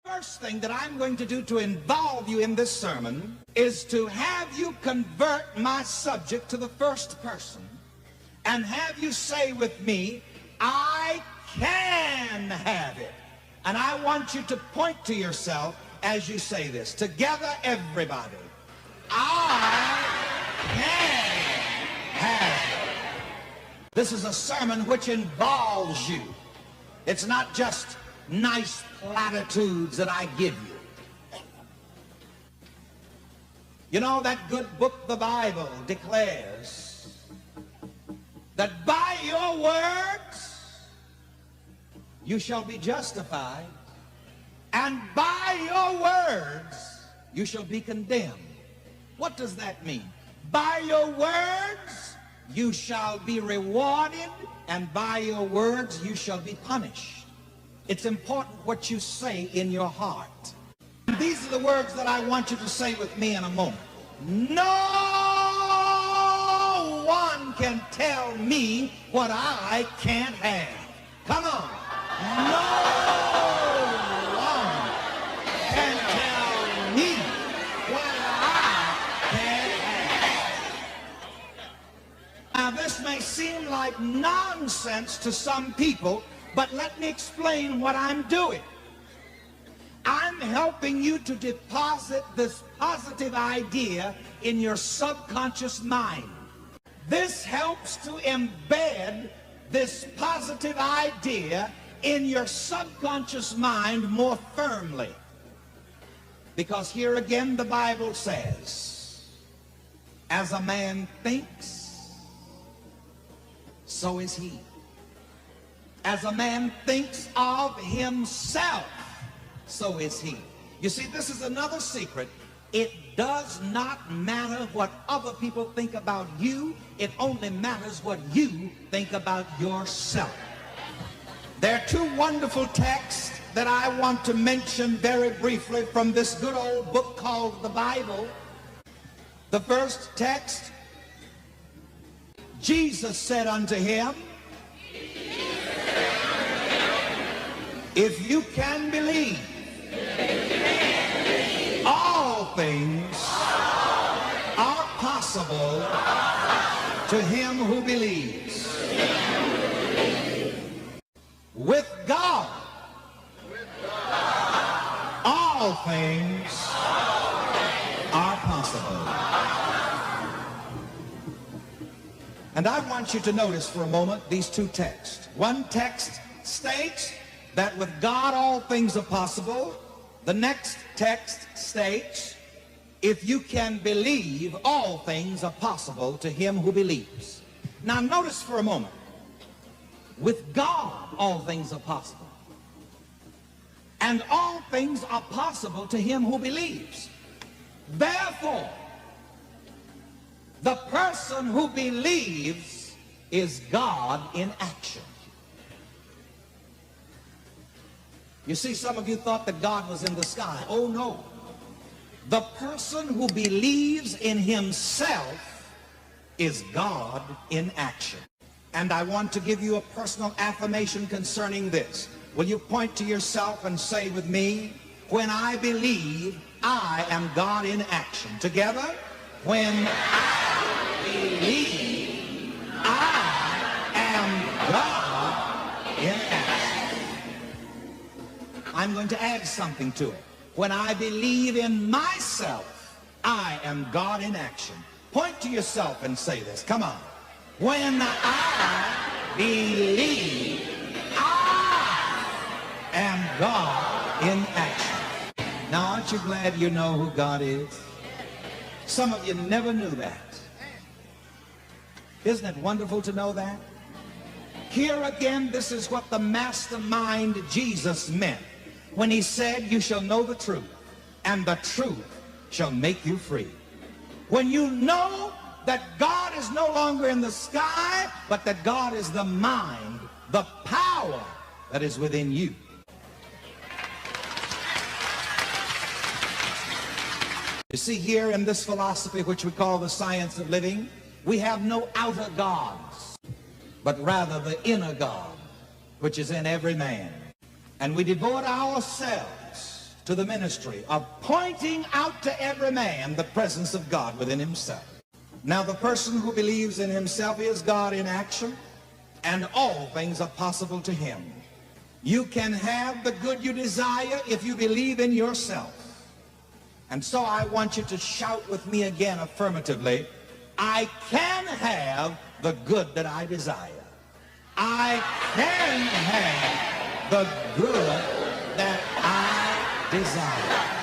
First thing that I'm going to do to involve you in this sermon is to have you convert my subject to the first person and have you say with me, I can have it. And I want you to point to yourself as you say this. Together, everybody. I can have it. This is a sermon which involves you. It's not just nice platitudes that I give you. You know, that good book, the Bible, declares that by your words you shall be justified, and by your words you shall be condemned. What does that mean? By your words you shall be rewarded, and by your words you shall be punished. It's important what you say in your heart. These are the words that I want you to say with me in a moment. No one can tell me what I can't have. Come on. No one can tell me what I can't have. Now, this may seem like nonsense to some people, but let me explain what I'm doing. I'm helping you to deposit this positive idea in your subconscious mind. This helps to embed this positive idea in your subconscious mind more firmly. Because here again the Bible says, as a man thinks, so is he. As a man thinks of himself, so is he. You see, this is another secret. It does not matter what other people think about you. It only matters what you think about yourself. There are two wonderful texts that I want to mention very briefly from this good old book called the Bible. The first text, Jesus said unto him, if you can believe, all things are possible to him who believes. With God, all things are possible. And I want you to notice for a moment these two texts. One text states that with God all things are possible. The next text states, if you can believe, all things are possible to him who believes. Now notice for a moment, with God all things are possible. And all things are possible to him who believes. Therefore, the person who believes is God in action. You see, some of you thought that God was in the sky. Oh, no. The person who believes in himself is God in action. And I want to give you a personal affirmation concerning this. Will you point to yourself and say with me, when I believe, I am God in action. Together, when I believe, I am God in action. I'm going to add something to it. When I believe in myself, I am God in action. Point to yourself and say this. Come on. When I believe, I am God in action. Now, aren't you glad you know who God is? Some of you never knew that. Isn't it wonderful to know that? Here again, this is what the mastermind Jesus meant when he said, you shall know the truth, and the truth shall make you free. When you know that God is no longer in the sky, but that God is the mind, the power that is within you. You see, here in this philosophy, which we call the science of living, we have no outer gods, but rather the inner God, which is in every man. And we devote ourselves to the ministry of pointing out to every man the presence of God within himself. Now, the person who believes in himself is God in action, and all things are possible to him. You can have the good you desire if you believe in yourself. And so I want you to shout with me again affirmatively, I can have the good that I desire. I can have the good that I desire.